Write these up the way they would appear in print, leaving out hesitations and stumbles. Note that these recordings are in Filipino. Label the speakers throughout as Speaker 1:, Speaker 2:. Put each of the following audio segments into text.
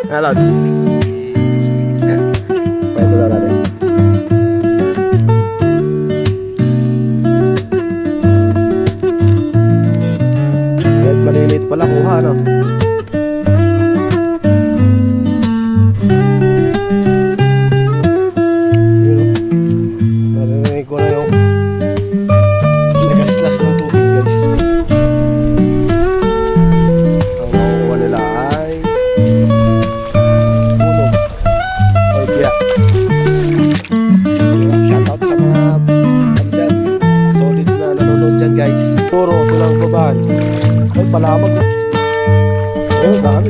Speaker 1: Lods. Pwede daw natin. Kahit malilit pala kuha, no? Puro tulang babahan. Ay, palamag. Ayun, dami.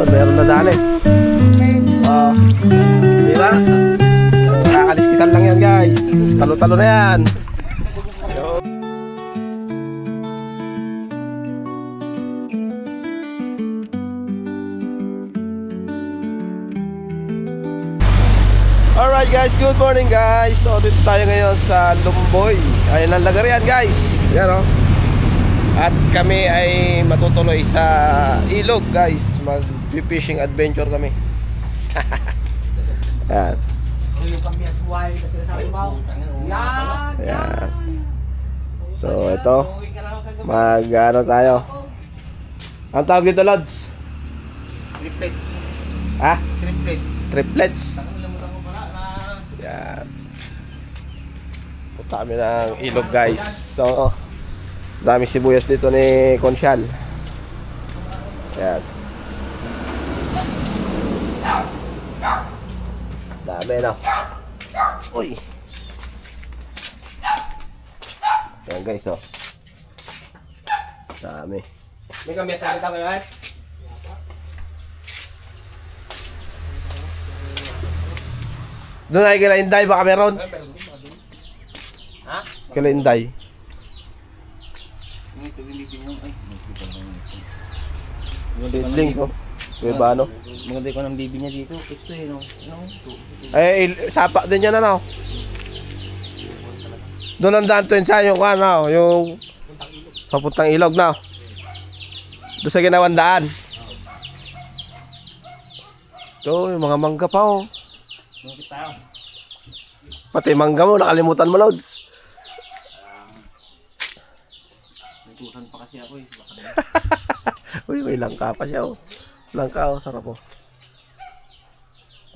Speaker 1: Meron na dali. Mira. Kakaliskisan lang yan, guys. Talo-talo na yan. Alright guys, good morning guys. So dito tayo ngayon sa Lumboy. Ayan ang lagarian guys. Yan o. At kami ay matutuloy sa ilog guys. Mag-fishing adventure kami. Yan. Yan. So ito, mag-ano tayo. Ang tawag dito, Lods?
Speaker 2: Triplets.
Speaker 1: Ha?
Speaker 2: Triplets.
Speaker 1: Triplets. Yan. Punta kami ng ilog guys. So dami sibuyas dito ni Consyal. Yan. Dami na. Uy. Yan guys, oh. Dami.
Speaker 2: May kami sa kita ngayon.
Speaker 1: Doon ay kila Inday, baka meron.
Speaker 2: Ha?
Speaker 1: Kila Inday. Seedlings, oh. Kuya ba, ano?
Speaker 2: Maganda ko ng bibi niya dito. Ito eh, no?
Speaker 1: Eh, sapa din yan, ano? Doon ang daan to sa yung, ano, yung papuntang ilog, na. Doon sa ginawang daan. Ito, yung mga mangga pa, oh. Pati mangga mo, nakalimutan mo, Lods.
Speaker 2: Nagtusan pa kasi ako eh.
Speaker 1: Uy, may langka pa siya, oh. Langka, oh, sarap, oh.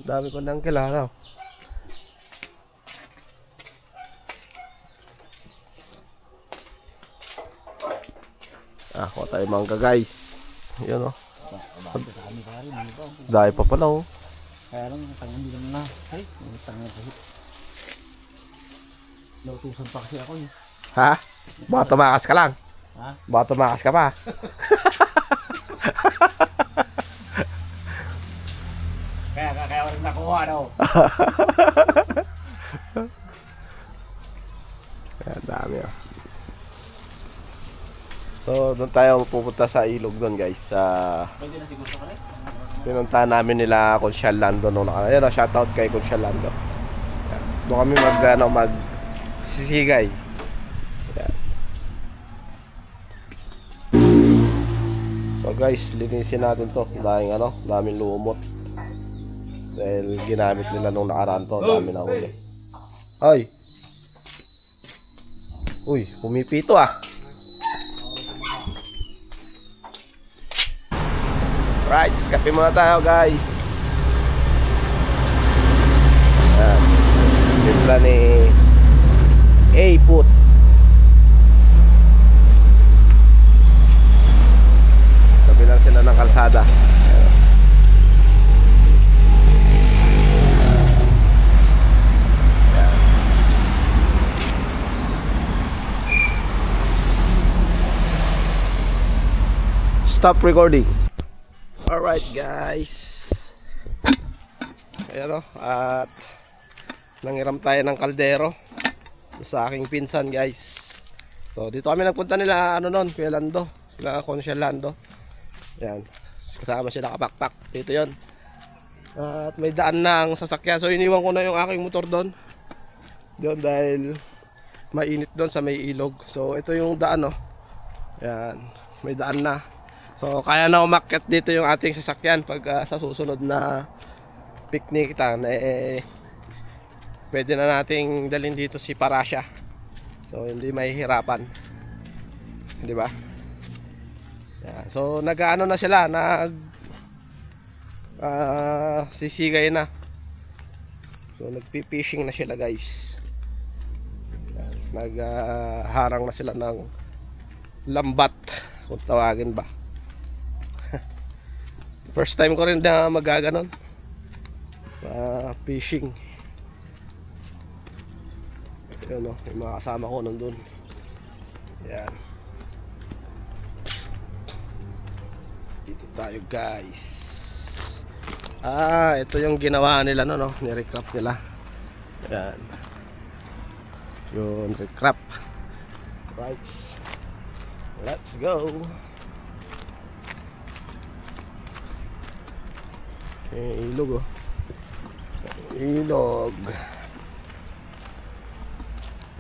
Speaker 1: Dami ko nang kilala, oh. Kuha tayo mangga, guys. Yun, oh. Dahil pa pala, oh.
Speaker 2: Kaya lang, tangan hindi naman na. Ay, tangan kasi. Nautusan pa kasi ako eh.
Speaker 1: Ha? Baka tumakas ka lang.
Speaker 2: Ha?
Speaker 1: Baka tumakas ka pa.
Speaker 2: Kaya walang nakuha daw.
Speaker 1: Ayan, dami, oh. So, doon tayo pupunta sa ilog doon, guys.
Speaker 2: Pwede na siguro ka rin.
Speaker 1: Pinuntahan namin nila Consyal Lando nung nakaraan. Ayan, shoutout kay Consyal Lando. Ayan. Doon kami magsisigay. Ayan. So guys, linisin natin to. Daming lumot. Dahil ginamit nila nung nakaraan to. Dami na huli. Ay! Uy, pumipito ah. Right, kape muna tayo guys. Ayan. Timpla ni A-Put. Sabi lang sila ng kalsada. Ayan. Ayan. Stop recording. Alright guys. Ayan o. At nangiram tayo ng kaldero sa aking pinsan guys. So dito kami nagpunta nila ano nun, Kuya Lando, sila Consial Lando. Ayan, kasama sila kapakpak. Dito yon. At may daan ng sasakyan. So iniwan ko na yung aking motor doon dahil mainit doon sa may ilog. So ito yung daan oh. Ayan, may daan na. So kaya na umakyat dito yung ating sasakyan pag sa susunod na picnic tan pwede na nating dalhin dito si Parasya. So hindi mahihirapan. Di ba? Ayan. So nag-ano na sila, sisigay na. So nagpi-fishing na sila guys. Nagharang na sila ng lambat kung tawagin ba. First time ko rin na magaganon, fishing. Yun o, yung mga kasama ko nandun. Yan. Dito tayo guys. Ito yung ginawa nila no, ni-recrap nila. Yan. Yun, recrap. Right. Let's go. Ilog oh. Ilog.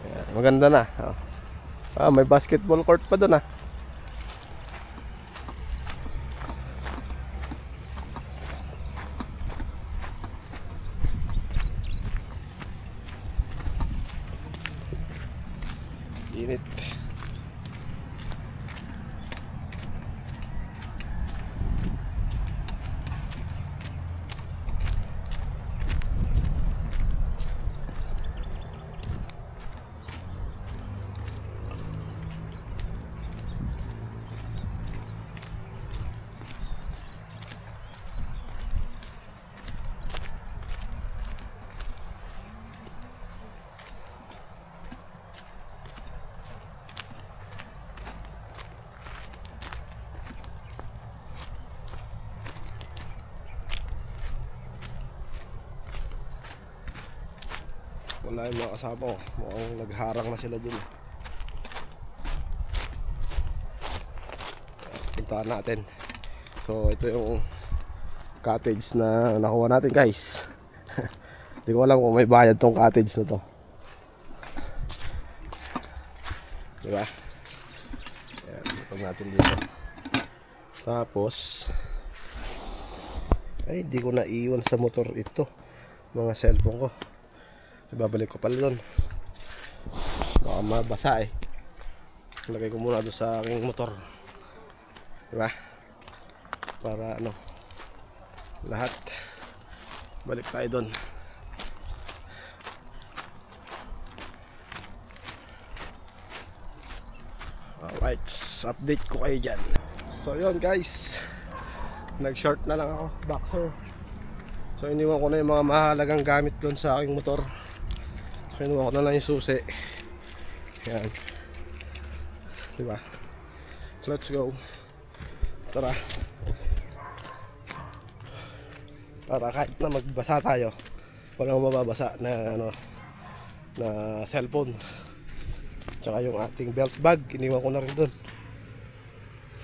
Speaker 1: Yan, maganda na. May basketball court pa doon ah. Init. Wala yung mga kasama ko. Mukhang nagharang na sila dun. Puntahan natin. So ito yung cottage na nakuha natin guys. Hindi ko alam kung may bayad tong cottage na to. Diba? Ayan, ipag natin dito. Tapos ay di ko naiwan sa motor ito, mga cellphone ko. Ibabalik ko pala doon. Baka mabasa eh. Lagay ko muna doon sa aking motor. Diba? Para ano, lahat balik tayo doon. Alright, update ko kayo dyan. So yun guys, nag short na lang ako, boxer. So iniwan ko na yung mga mahalagang gamit doon sa aking motor. Kinuha ko na lang yung susi. Yan. Diba? Let's go. Tara. Para kahit na magbasa tayo, walang mababasa na ano, na cellphone. Tsaka yung ating belt bag, iniwan ko na rin doon.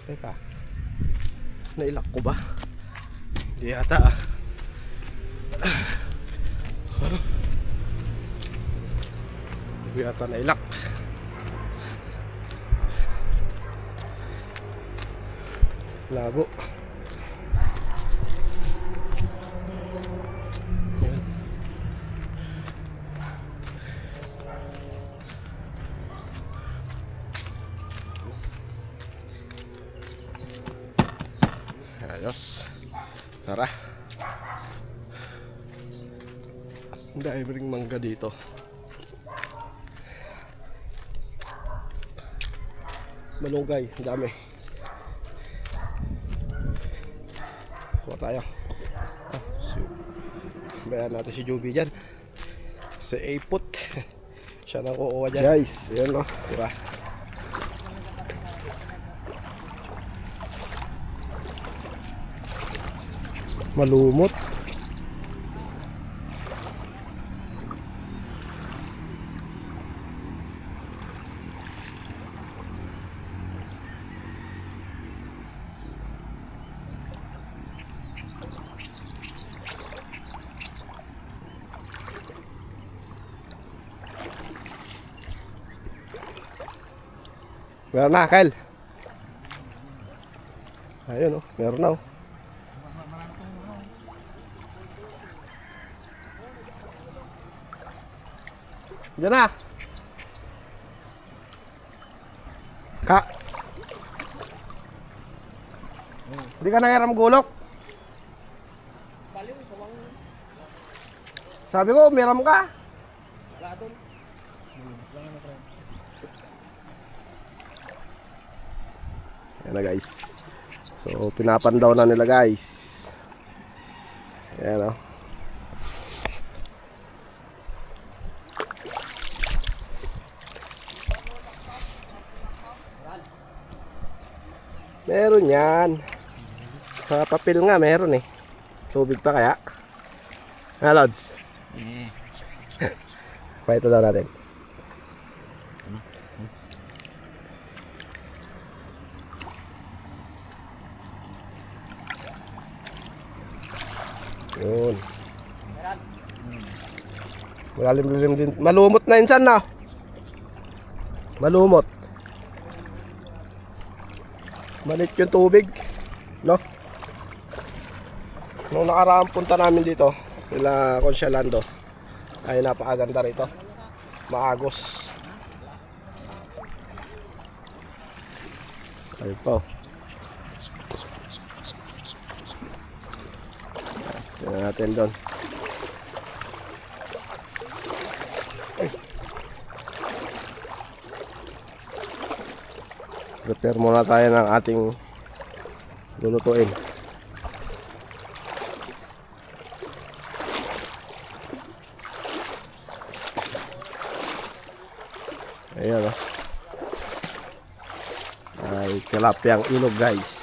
Speaker 1: Teka. Nailak ko ba? Hindi yata ah. Hindi yata nailak. Labo. Ayan. Ayos. Tara. Ang daming mangga dito. Malunggay, ang dami. Kuha tayo. Bayan natin si Juby dyan. Si Apot. Siya nang kukuha dyan. Guys, yan o. Diba? Malumot. Meron na, Kyle. Ayun, oh. Meron na, oh. Diyan na. Ka. Hindi ka nangiram gulok. Sabi ko, miram ka. Ayan na guys. So, pinapandaw na nila guys. Ayan o. Meron yan. Sa papel nga meron eh. Tubig pa kaya? Ha, Lods? Ito daw natin. Yun. Malalim-lalim din. Malumot na insan na. Malumot. Malit yung tubig. No? Nung nakaraang punta namin dito, nila Consialando, ay napakaganda rito. Maagos. Ayun po. Tignan natin doon. Ay. Prepare muna tayo ng ating lulutuin. Ayan o. Ay tilapiyang ilog guys.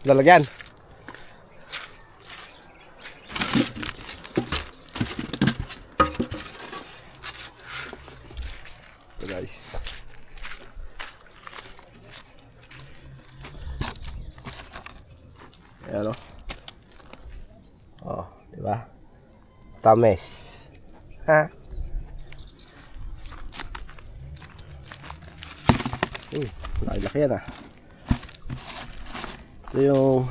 Speaker 1: Lalagyan. Ito guys. Ayan o. Oh, diba? Tamis. Ha? Laki-laki yan ah. Ito yung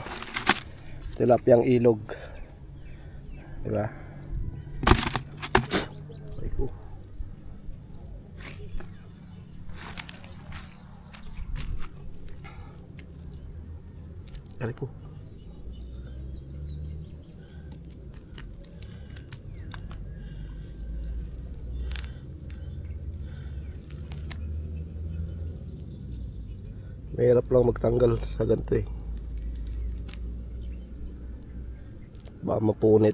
Speaker 1: tilapiyang ilog. Diba? Ay ko. Ay ko. Mahirap lang magtanggal sa ganito eh. Baka mapunit.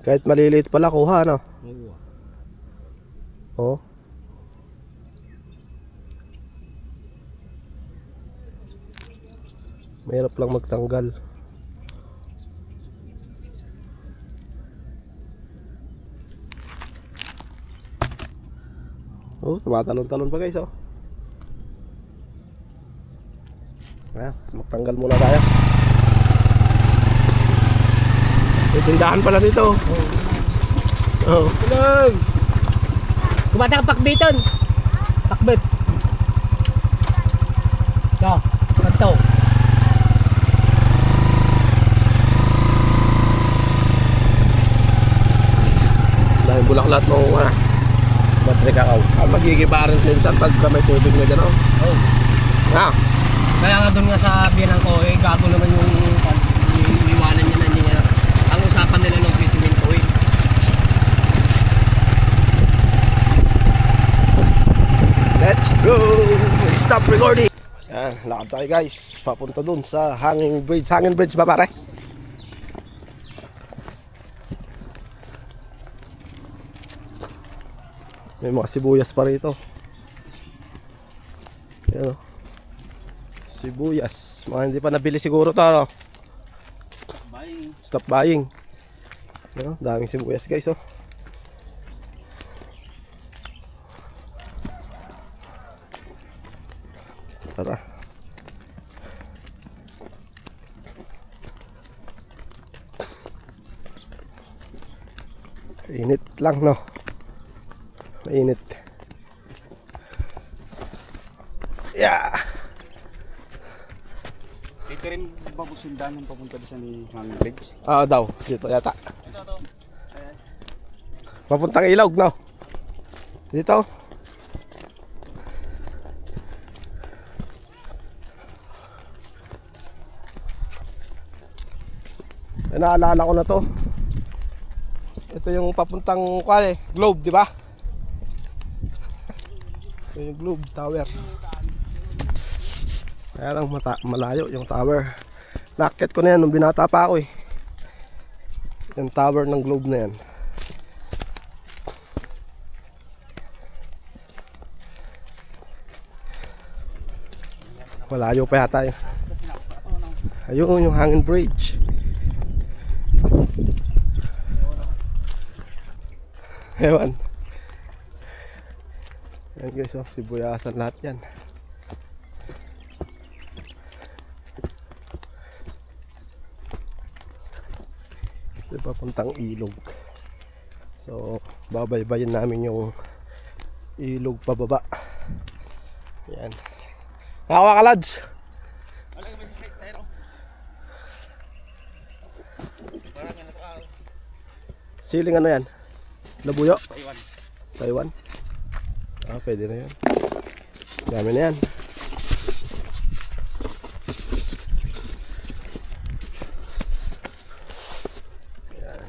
Speaker 1: Kahit maliliit pala kuha, no? Oo. Oh. Mahirap lang magtanggal. Oh, tumatalon-talon pa guys, oh. Ayan, magtanggal muna tayo. May tindahan pala dito. Oh.
Speaker 2: Tulog! Kumata ka pakbiton! Pakbit! Ito, ito.
Speaker 1: Dahil bulak-lat mo battery kakao. Magigibaran din sa pagka may tubig na dyan, oh.
Speaker 2: Oh.
Speaker 1: Ah.
Speaker 2: Kaya nga doon nga sa biyanang ko, eh, gago naman yung iwanan niya na niya. Ang usapan nila ng sisimento, eh.
Speaker 1: Let's go! Stop recording! Yan, lakad tayo guys. Papunta dun sa hanging bridge. Hanging bridge ba pare? May mga sibuyas pa rito. Yan o. Sibuyas. Mga hindi pa nabili siguro ito. No?
Speaker 2: Buying.
Speaker 1: Stop buying. Yan o. Daming sibuyas guys o. Tara. lang, no? Mainit. Yeah.
Speaker 3: Dito rin ba sundan ng papunta doon sa ni Hanging Bridge?
Speaker 1: Daw, dito yata. Papuntang ilog, no? Dito. Naalala ko na to. Ito yung papuntang Globe, di ba? Ito yung Globe Tower. Kaya lang malayo yung tower. Nakit ko na yan nung binata pa ako eh. Yung tower ng Globe na yan. Malayo pa yata yun. Ayun yung Hanging Bridge. Ewan. Yan guys, oh, sibuyasan lahat yan. Ito papuntang ilog. So, babaybayin namin yung ilog pababa. Yan. Nakawa ka, lads? Siling ano yan? Labuyo? Taiwan. Pwede na yan. Dami na yan. Yan.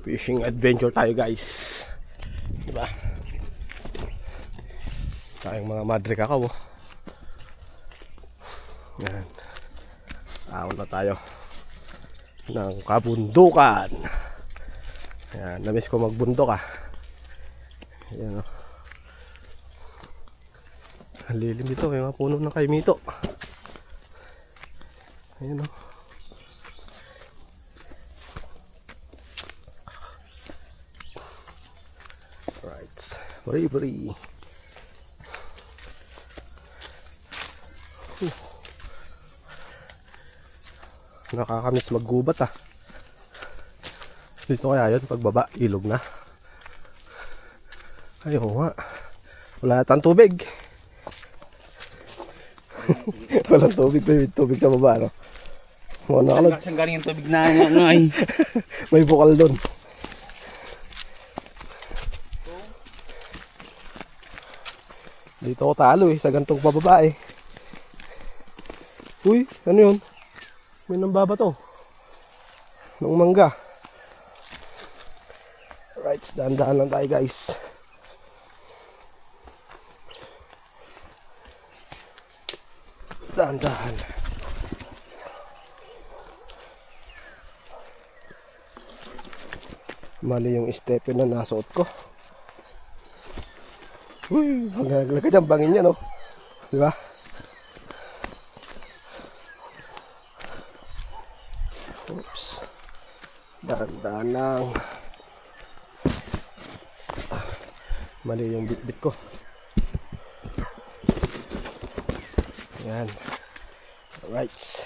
Speaker 1: Fishing adventure tayo guys. Diba? Tayong mga madre kakao. Yan. Ahon na tayo ng kabundukan. Ayan, namiss ko magbundok ah. Ayan o. Ang lilim dito, may mga puno ng kaimito. Ayan o. Alright, bari-bari. Nakakamiss maggubat ah. Dito kaya yun, pagbaba, ilog na. Ayaw nga. Wala natang tubig. Walang tubig, may tubig sa baba, no? Muna ka lang.
Speaker 3: Saan galing yung tubig na ano ay?
Speaker 1: May bukal doon. Dito ako talo eh, sa gantong pababa eh. Uy, ano yun? May nambaba to. Nung mangga. Right, dahan-dahan lang tayo guys. Dahan-dahan. Mali yung stepin na nasuot ko. Uy, maglalaglag ka dyan, bangin niya no. Diba? Oops. Dahan-dahan lang. Mali yung bit-bit ko. Yan. Alright.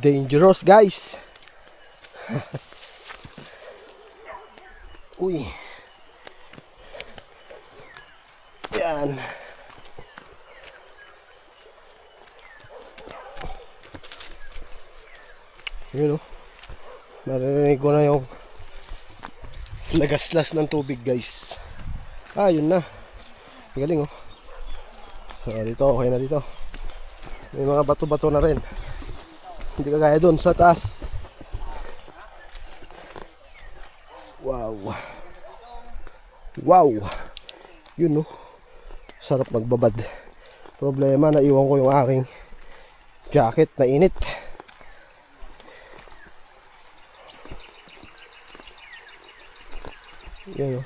Speaker 1: Dangerous guys. Uy. Yan. Yun o. Narinig ko na yung lagaslas ng tubig guys. Yun na. Galing oh. So dito okay na dito. May mga bato-bato na rin. Hindi kagaya doon sa taas. Wow. Wow. Yun oh. Sarap magbabad. Problema, naiwan ko yung aking jacket na init. Yan o.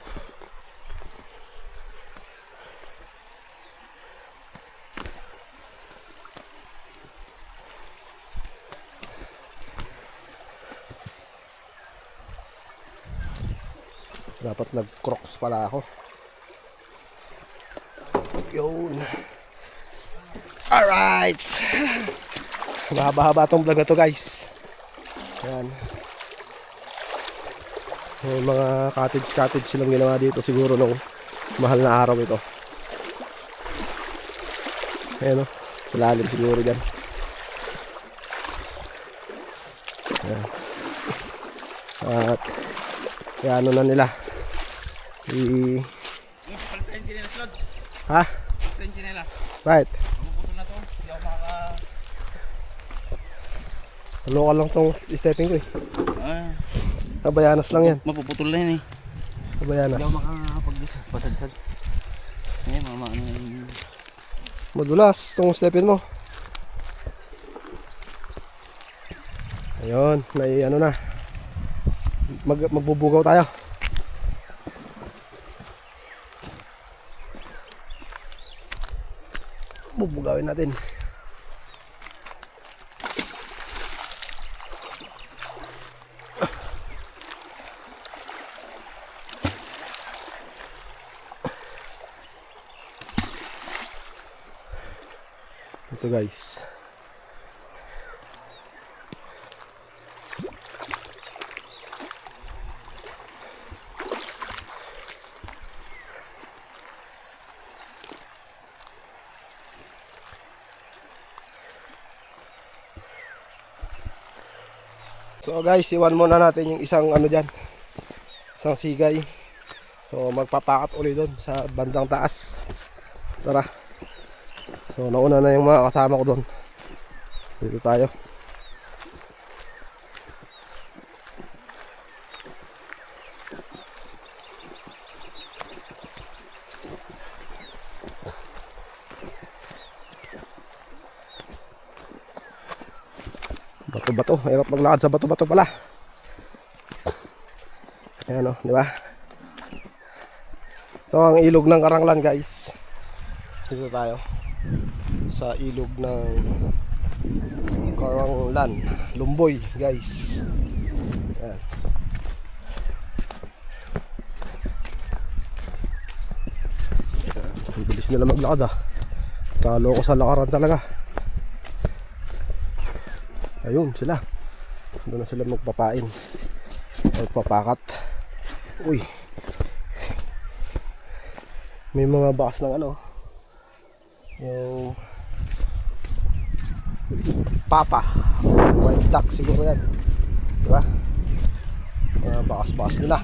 Speaker 1: Dapat nag-crocs pala ako. Yun. Alright. Mahaba-haba tong vlog na to guys. Ayan. May mga cottage silang ginawa dito siguro nung mahal na araw ito. Ayan o, lalim siguro dyan. Ayan. At kaya ano na nila ha? Right. Lokal lang tong stepping ko eh. Kabayanas lang yan.
Speaker 3: Mapuputol na yan eh.
Speaker 1: Kabayanas.
Speaker 3: Hindi ako makapag-pasadsad. Ngayon, ano yung...
Speaker 1: Madulas tong stepping mo. Ayun, ano na. Magbubugaw tayo. Bubugawin natin. Ito guys. So guys, iwan muna natin yung isang ano dyan, isang sigay. So magpapakat ulit doon sa bandang taas. Tara. So nauna na yung mga kasama ko doon. Dito tayo. Bato-bato, hirap maglakad sa bato-bato pala. Ayan o, di ba? Ito ang ilog ng Karanglan guys. Dito tayo sa ilog ng Karanglan, Lumboy guys. Ayan. Ang bilis nila maglakad ah. Talo ko sa lakaran talaga. Ayun sila. Doon na sila magpapain. Magpapakat. Uy. May mga bakas ng ano. Yung papa. White duck siguro yan. Diba? Mga bakas-bakas nila.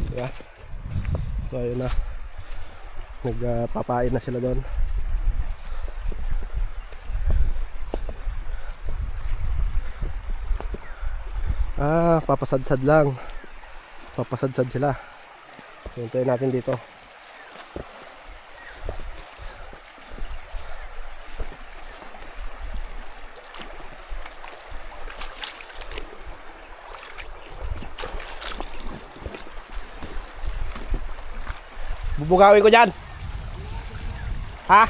Speaker 1: Diba? So ayun na. Nagpapain na sila doon. Papasadsad lang. Papasadsad sila. Hintayin natin dito. Bubugawin ko dyan. Ha?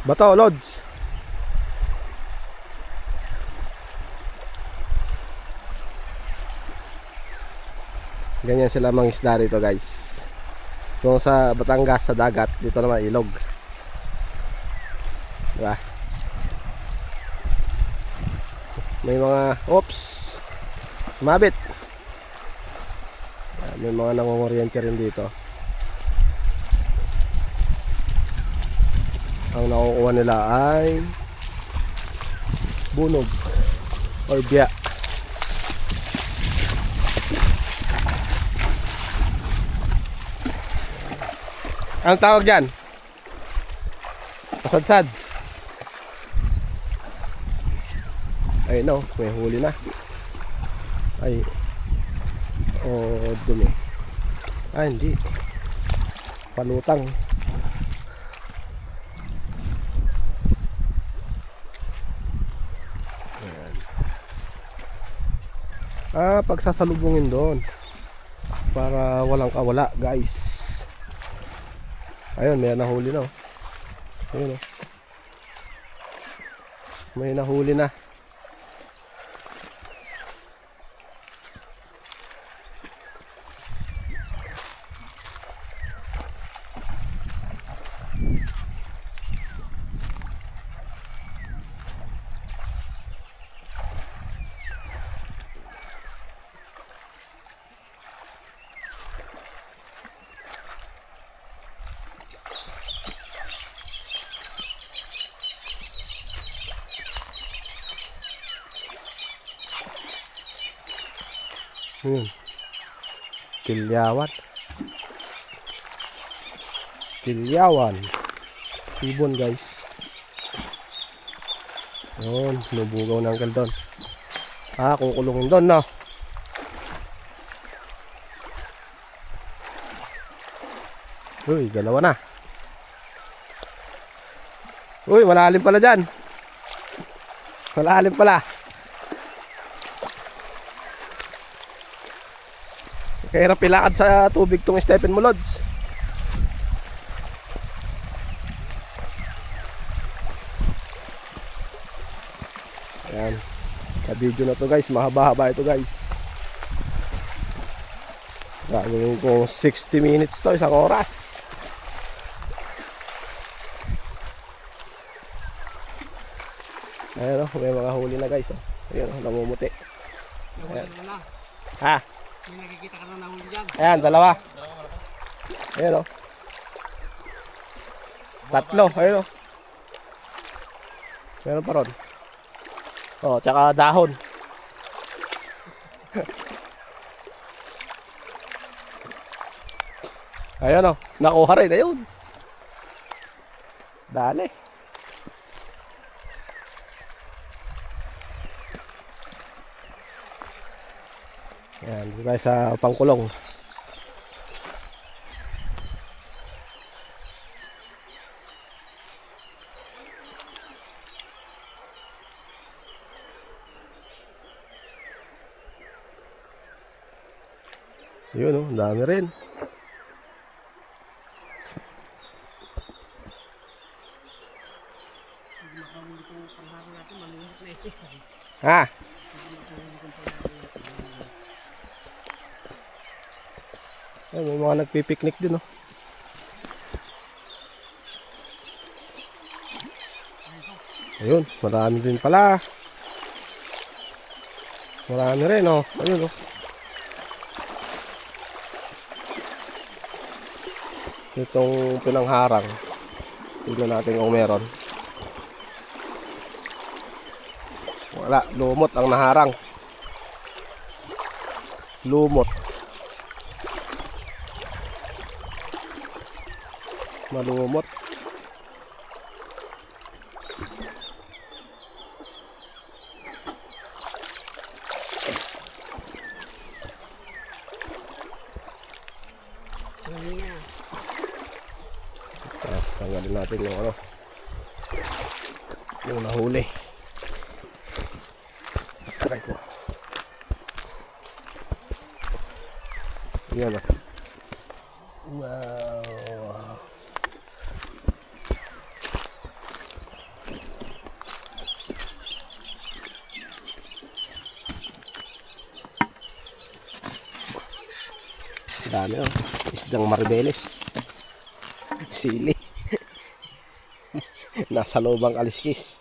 Speaker 1: Bato, Lods. Ganyan sila mangisda rito guys. Kung sa Batangas sa dagat, dito naman ilog. Diba? May mga mabit. May mga nangunguryente rin dito. Ang nakukuha nila ay bunog or biya. Anong tawag dyan? Pasadsad. Ay no, may huli na. Ay, dumi. Ay hindi, palutang. Pagsasalubungin doon para walang kawala guys. Ayun, may nahuli na oh. Ayun oh. May nahuli na. Yun. Kilyawan. Kilyawan. Ibon guys. Yun, nubugaw ng uncle doon. Kukulungin doon, no? Uy, dalawa na. Uy, malalim pala dyan. Malalim pala. Kaya hirap ilakad sa tubig tong Stephen mo, Lods. Ayan. Sa video na to guys, mahaba-haba ito guys. Gagawin ko 60 minutes to, isang oras. Ayan o, may mga huli na guys. Ayan o, namumuti.
Speaker 2: Nahuli mo na.
Speaker 1: Ha?
Speaker 2: May nakikita ka na nahuli dyan.
Speaker 1: Ayan, dalawa. Ayan o. Tatlo, ayan o. Meron pa ron. O, tsaka dahon. Ayan o, nakuha rin, ayun. Dali. Ayan, dito tayo sa pangkulong. Yun o, dami rin. Ha? Ay, may mga nagpipiknik din oh. Ayun, marami din pala. Marami rin oh. Ayun oh. Itong pinangharang. Tignan natin kung meron. Wala, lumot ang naharang. Lumot. Malumot. Tanggalin natin yung ano, yung nahuli. Try ko. Yan. Wow. Dami oh. Isdang Maribeles. Sili. Nasa lobang kaliskis.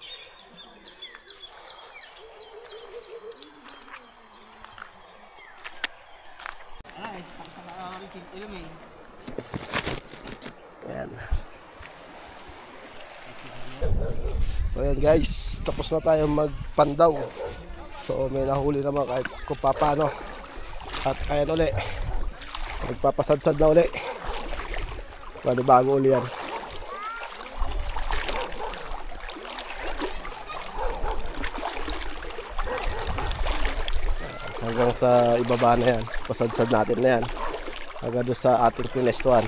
Speaker 1: Ayan. So ayan guys, tapos na tayo magpandaw. So may nahuli naman kahit kung paano. At ayan uli, magpapasadsad na uli. Bago uli yan. Hanggang sa ibaba na yan, pasadsad natin na yan hanggang doon sa ating pinestuan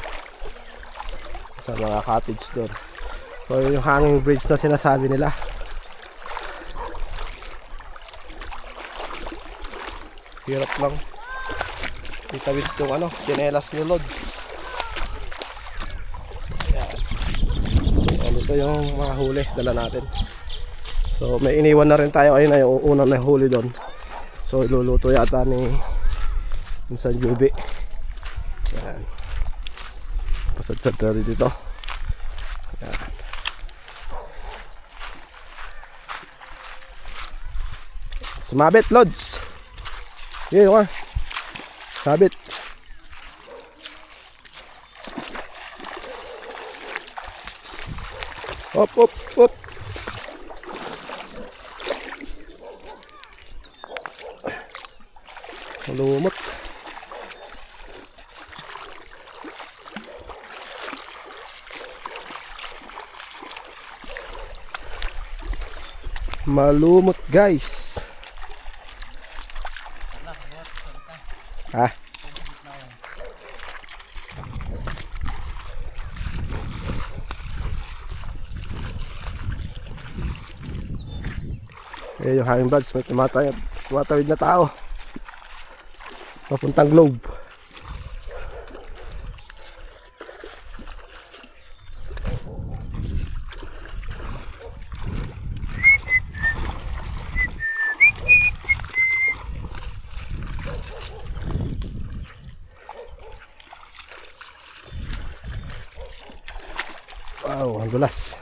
Speaker 1: sa mga cottage doon. So yung hanging bridge na sinasabi nila. Hirap lang itawid itong ano, chinelas ni Lods. Yan. So ito yung mga huli dala natin. So may iniwan na rin tayo, ayun na yung unang na huli doon. So iluluto yata ni San Jubi. Yan. Pasadsad na rin dito. Yan. Sumabit, Lods. Yun ka. Sabit. Hop, hop, hop. Malumot. Malumot guys. Ha? Eh, yung hanging birds, may tumatawid na tao. Papuntang globe. Wow, ang dulas.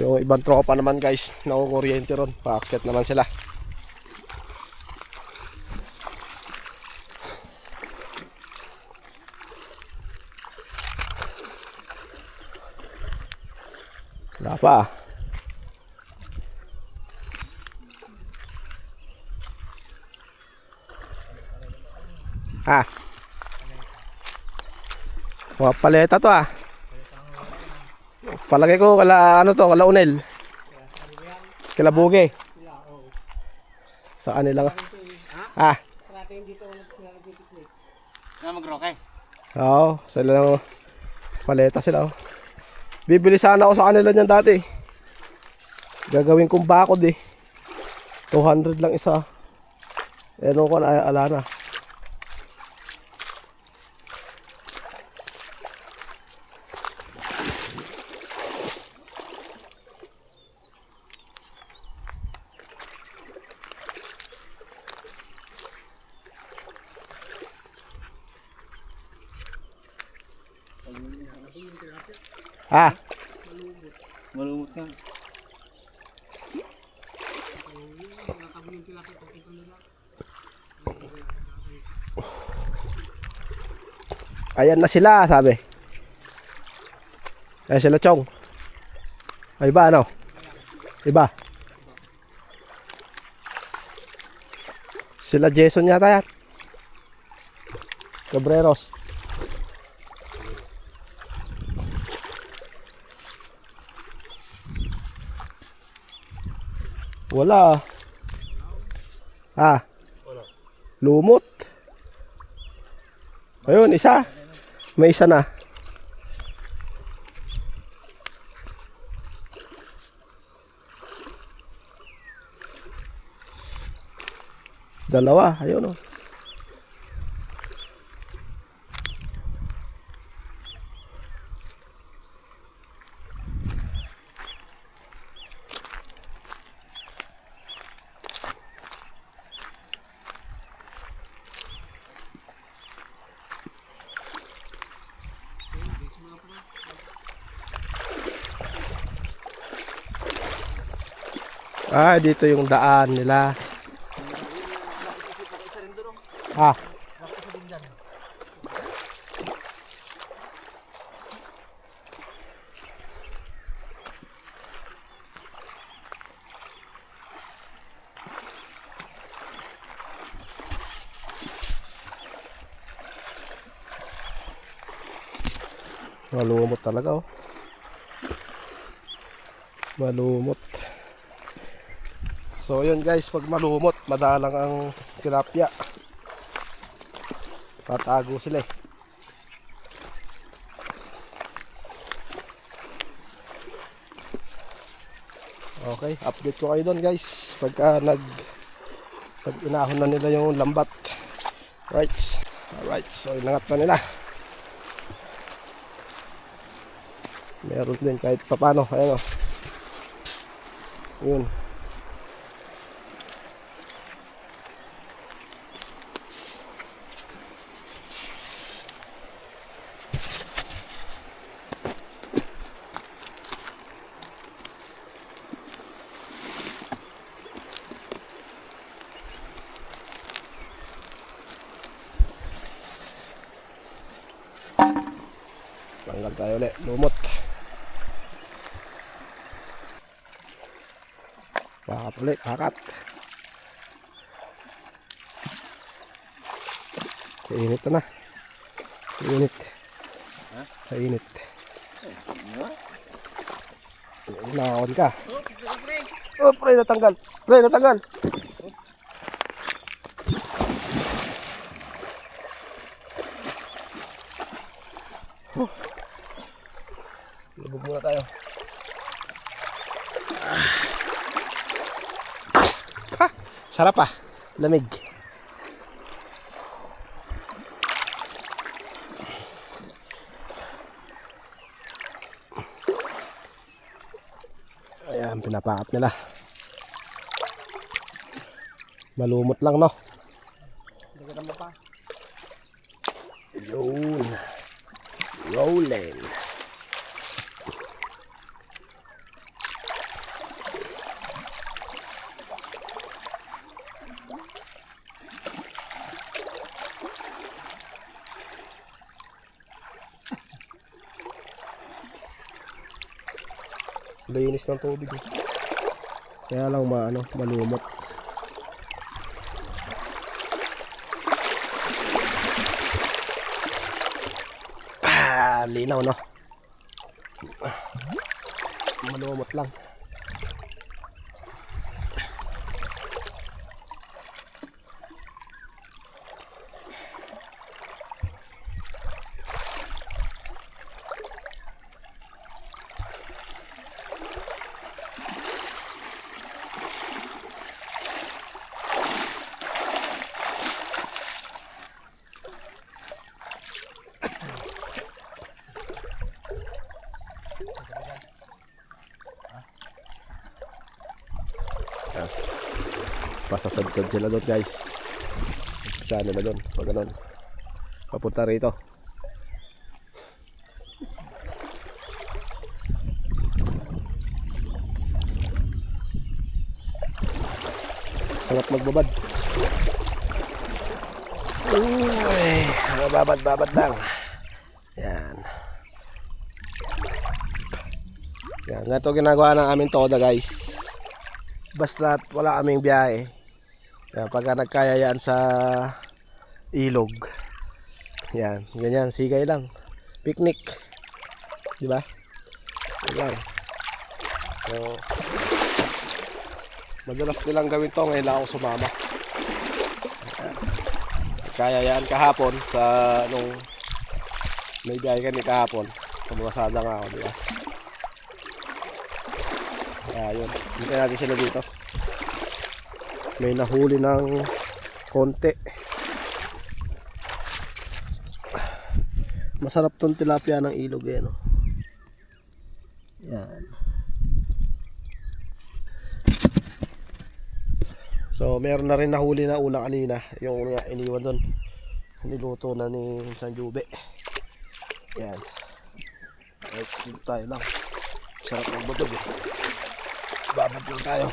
Speaker 1: Yung ibang tropa naman guys, nakukuryente ron. Paakyat naman sila. Wala pa. Ah. Mga paleta to ah. Palagay ko kala ano to, kala unel. Kala buge. Sa kanila nga. Ah.
Speaker 2: Na mag-roke.
Speaker 1: Oo, sila lang. Paleta sila oh. Bibili sana ako sa kanila niyan dati. Gagawin kong bakod eh. 200 lang isa. Eh no ko na ala na. Ah,
Speaker 3: Malumot ka.
Speaker 1: ayan na sila, sabi. Ayan sila, Chong. Ay ba, ano? Iba. Sila Jason yata yan. Cabreros. Wala. Ah. Lumot. Ayun, isa. May isa na. Dalawa, ayun oh. Ah, dito yung daan nila. Ah. Malumot talaga oh. Malumot. So yun guys, pag malumot, madalang ang tilapia. Tatago sila eh. Okay, update ko kayo doon guys pagka pag inahon na nila yung lambat. Right. Alright, so inangat na nila. Meron din kahit papano. Ayan o. Yun. Tanggal tayo ulit. Lumot. Pakat ulit. Pakat. Init na. Init. Sa init. Nakakon ka. Oh, pre, natanggal. Pre, natanggal. Lubog muna tayo. Sarap ah. Lamig. Ayan, pinapakat nila. Malumot lang, no? Yun. Rolling. Linis ng tubig. Kaya lang malumot. Linaw, no? Malumot lang. Pasasadsad sila doon, guys. Saan nila doon? Pag ganun, papunta rito. Sarap magbabad. Uy, babad lang. Yan. Yan, nga ito ginagawa ng aming toda, guys. Basta wala kaming biyahe. Yan, pagka nagkayayaan sa ilog. Yan, ganyan, sigay lang. Picnic. Di ba? Yan. So, madalas nilang gawin to, ngayon lang ako sumama. Yan. Nagkayayaan kahapon sa nung may biyahe kami kahapon. Pumasada nga ako, di ba? Ayun, hintayin natin sila dito. May nahuli ng konti. Masarap tong tilapia ng ilog eh, no? Yan. So meron na rin nahuli na una kanina. Yung iniwan doon, niluto na ni San Jube. Yan. Let's do tayo lang. Sarap ng butog eh. Babad lang tayo.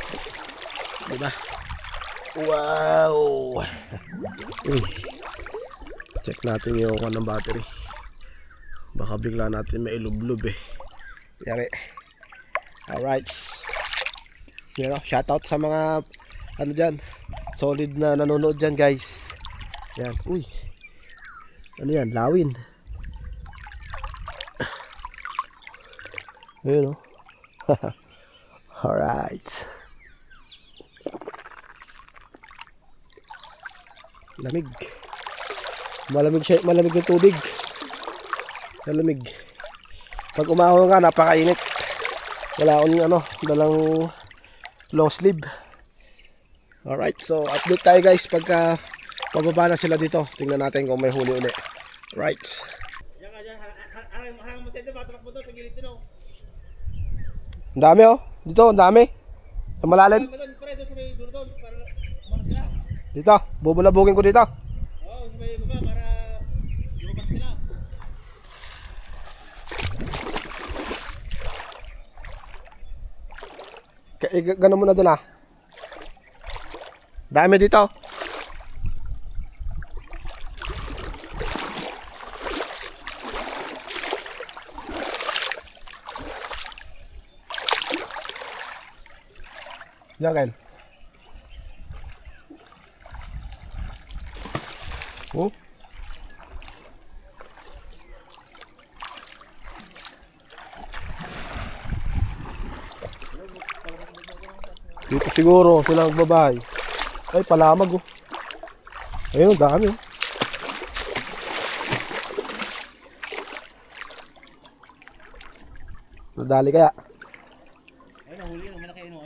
Speaker 1: Diba? Wow! Uy. Check natin yung ng battery. Baka bigla natin mailublob eh. Yari. Alright. You know, shoutout sa mga ano dyan, solid na nanonood dyan, guys. Yan. Uy. Ano yan? Lawin. Ayun, oh. Alright. Lamig. Malamig yung tubig. Malamig. Pag umahon ka, napakainit. Wala akong dalang long sleeve. Alright, so update tayo, guys pagka pababa na sila dito. Tingnan natin kung may huli ulit. Right. Ang dami, oh. Dito, ang dami. Sa malalim. Dito, bubulabugin ko dito.
Speaker 2: Oo, may baba para lumabas sila.
Speaker 1: Ganun muna doon, ah. Dami dito. Diyan, Ken. Oh. Dito siguro sila magbabahay. Ay, palamag oh. Ayun, dami oh. Nadali kaya?
Speaker 2: Ayun, huli yun. Malaki yun.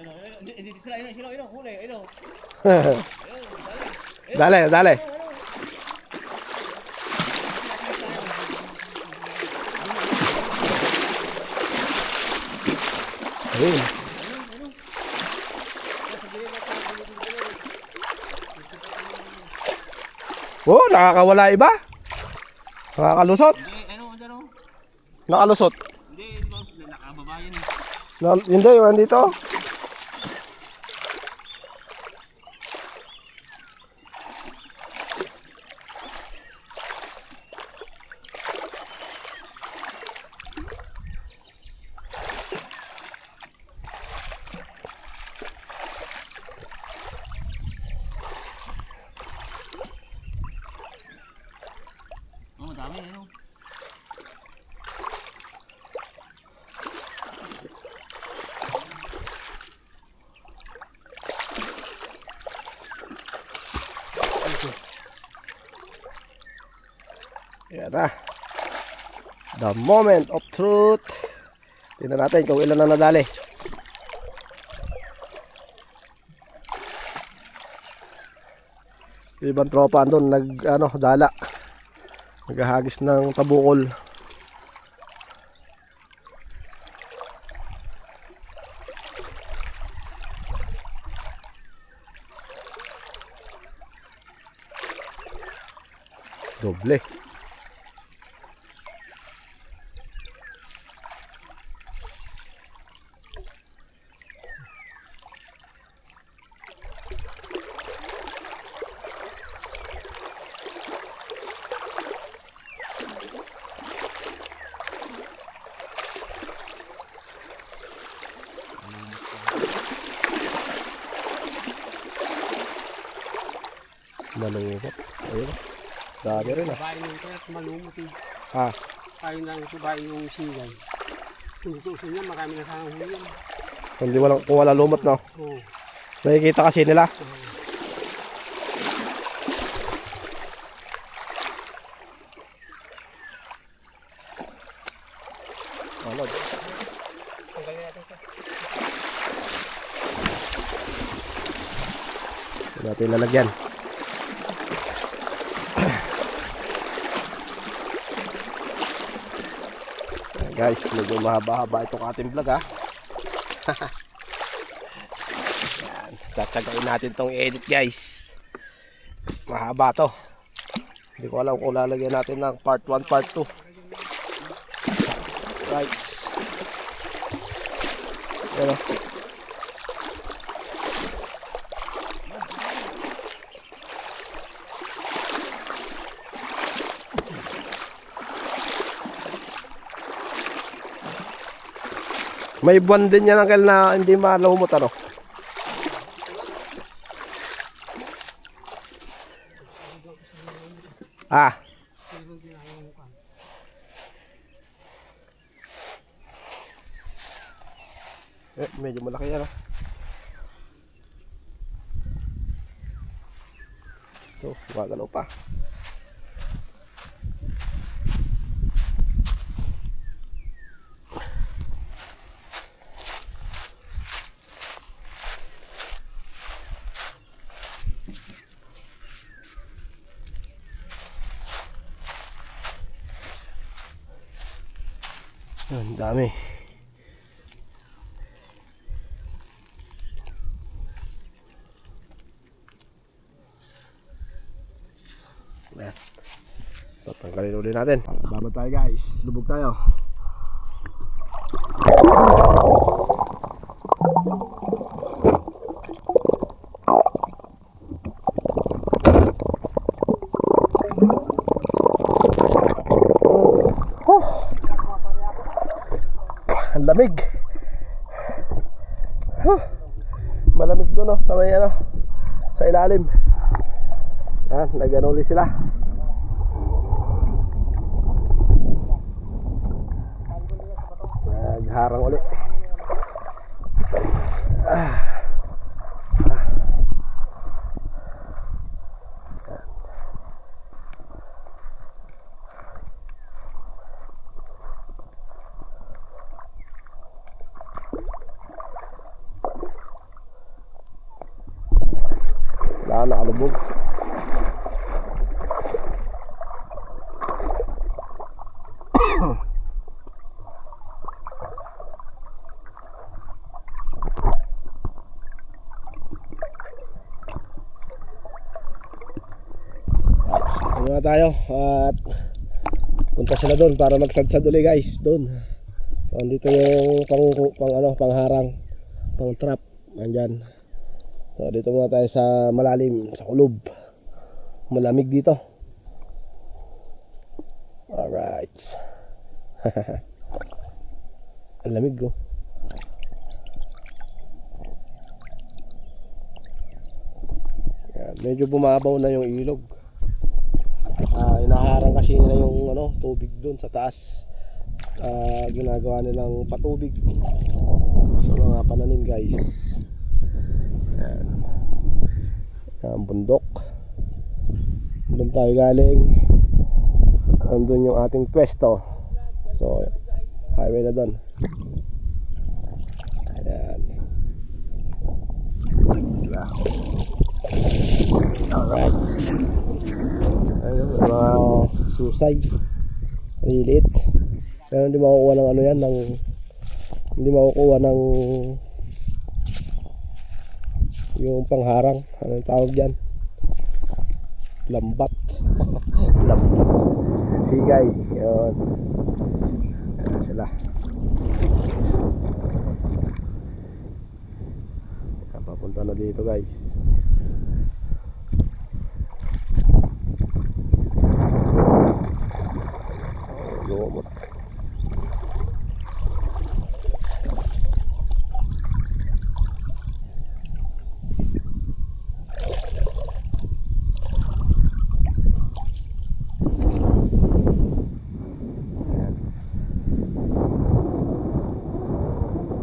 Speaker 2: Dito sila. Ayun, huli. Ayun.
Speaker 1: Dali, dali. Ayun. Oh, nakakawala iba. Nakakalusot. Nakalusot.
Speaker 2: Hindi, nakababa yun eh.
Speaker 1: Hindi, yung andito.
Speaker 2: Oh, madami ano.
Speaker 1: Yan na. The moment of truth. Tingnan natin kung ilan na nadali. Ibang tropa andun dala. Naghahagis ng tabukol. Doble. Malungkot. Ayun. Dami rin ah.
Speaker 2: Babae yung kaya malumot eh.
Speaker 1: Ha?
Speaker 2: Ayun lang babae yung singay. Kung tutusin niya, marami na sana huli yan.
Speaker 1: Kung wala lumot no.
Speaker 2: Oo.
Speaker 1: Nakikita kasi nila. Ano?
Speaker 2: Tanggalin natin siya.
Speaker 1: Hindi natin lalagyan. Guys, medyo mahaba-haba itong ating vlog ha. Yan, tatsagain natin tong edit guys. Mahaba to. Hindi ko alam kung lalagyan natin ng part 1, part 2. Right. Yan o. May buwan din yan uncle na hindi malumot ano. Ah. Medyo malaki yan ah. Ito, gagalaw pa. Ang dami. Ayan. Tatanggalin ulit natin. Babad tayo guys. Lubog tayo. Ang lamig. Malamig doon sa may sa ilalim. Nag-ano ulit sila. Nagharang ulit. lubog. Muna tayo at punta sila doon para magsadsad ulit guys doon. So andito yung pangharang, pang trap andyan. So dito muna tayo sa malalim, sa kulob. Malamig dito. Alright. Ang lamig ko. Yan, medyo bumabaw na yung ilog. Inaharang kasi nila yung tubig dun sa taas. Ginagawa nilang patubig sa mga pananim guys. Yan. Yan, bundok. Doon tayo galing. Andun yung ating pwesto. So highway na doon. Ayan. Alright. Ayun, mga susay. Lilit. Pero hindi makukuha ng hindi makukuha ng yung pangharang. Anong tawag dyan? Lambat. Lambat. Sigay. Yun. Ayan sila. Papunta na dito guys. Lumot.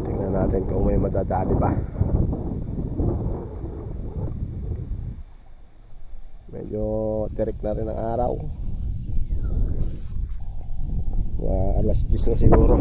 Speaker 1: Tingnan natin kung may madadali pa. Medyo tirik na rin ang araw. Alas 10 na siguro.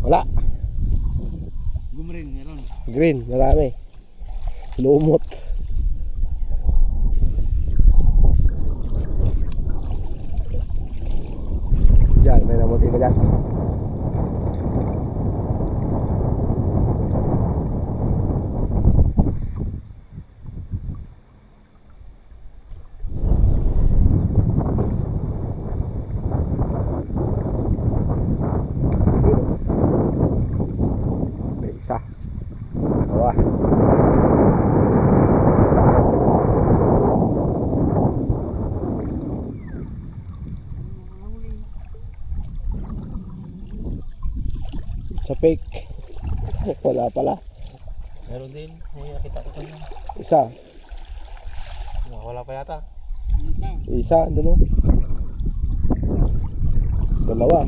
Speaker 1: Wala.
Speaker 2: Gumrin, meron.
Speaker 1: Green, marami. Lumot. Yan, may namuti ka dyan. Sa fake. Wala pala.
Speaker 2: Meron din. May nakita ko pa yun.
Speaker 1: Isa.
Speaker 2: Wala pa yata.
Speaker 1: Isa, ano? Dalawa.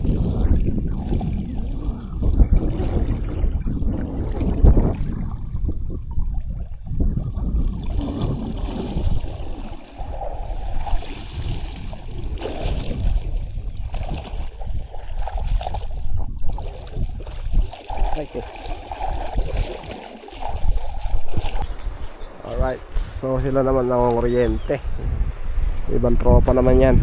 Speaker 1: Okay. Alright, so sila naman ng kuryente. Ibang tropa naman yan.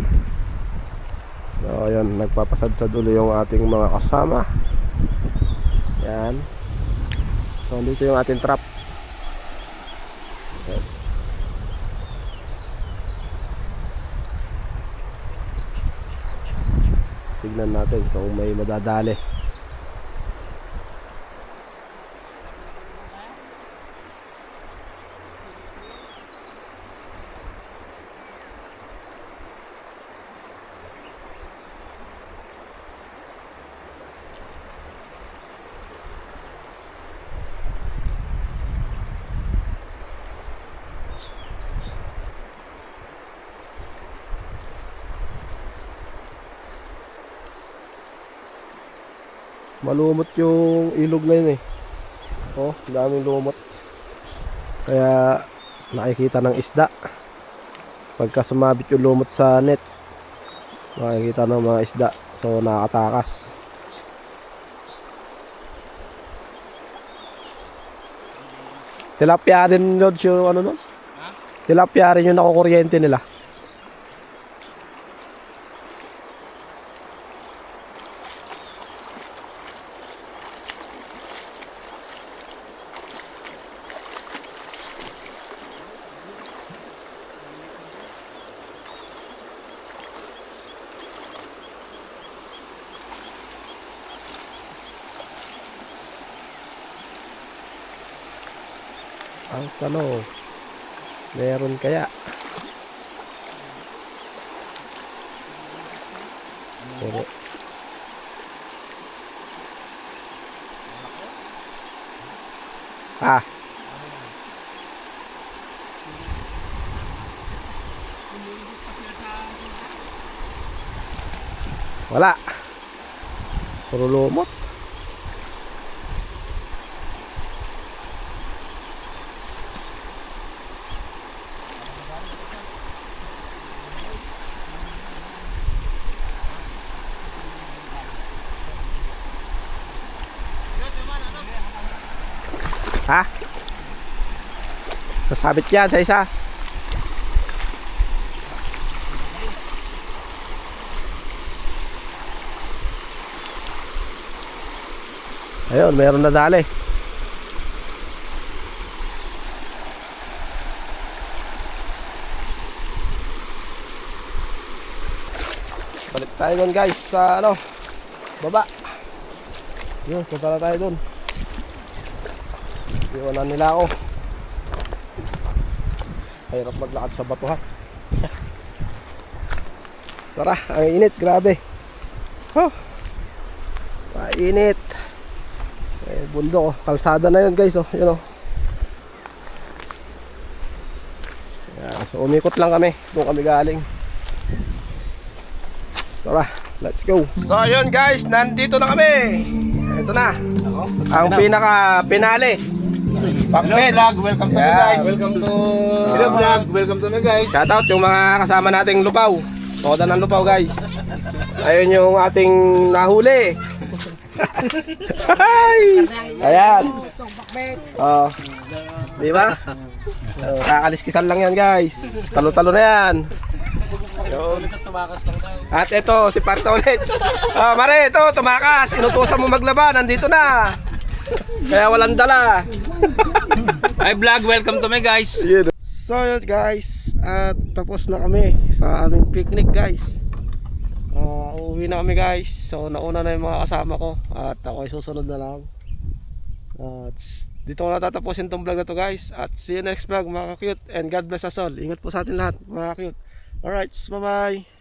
Speaker 1: So yun, nagpapasadsad ulit yung ating mga kasama. Yan. So dito yung ating trap. Okay. Tignan natin kung may madadali. Malumot yung ilog ngayon eh. Oh, daming lumot. Kaya nakikita ng isda. Pagka sumabit yung lumot sa net, makikita ng mga isda. So nakakatakas. Tilapia din Lodge yung ano nun? Tilapia rin yung nakukuryente nila. Ang tanong, meron kaya? Pero, wala. Puro lumot. Ha? Sasabit yan sa isa. Ayun, meron na dali. Balik tayo doon guys sa ano, baba. Yun, punta na tayo doon. Iwanan nila ako. Hirap maglakad sa batuhan. Tara, ang init, grabe. Oh, mainit. Eh, bundok, oh. Kalsada na yun guys, oh. Yun, oh. Yan, so umikot lang kami. Doon kami galing. Tara, let's go. So ayun guys, nandito na kami. Ito na. Ang pinaka pinali. Pakmed.
Speaker 3: Welcome to
Speaker 1: Yeah,
Speaker 3: me guys.
Speaker 1: welcome to
Speaker 3: Hello vlog, welcome to me guys.
Speaker 1: Shoutout yung mga kasama nating lupaw. Toda ng lupaw guys. Ayun yung ating nahuli. Ayan. Oh. Di ba? Kakaliskisan lang yan guys. Talo-talo na yan. Yun. At ito si Partolets. Mare, ito tumakas. Inutusan mo maglaban. Nandito na. Kaya walang dala.
Speaker 3: Hi vlog, welcome to me guys.
Speaker 1: So yun guys, at tapos na kami sa aming picnic guys. Uuwi na kami guys. So nauna na yung mga kasama ko at ako ay susunod na lang. At dito ko natatapusin tong vlog na to guys. At see you next vlog mga ka-cute, and God bless us all. Ingat po sa atin lahat mga ka-cute. Alright, bye bye.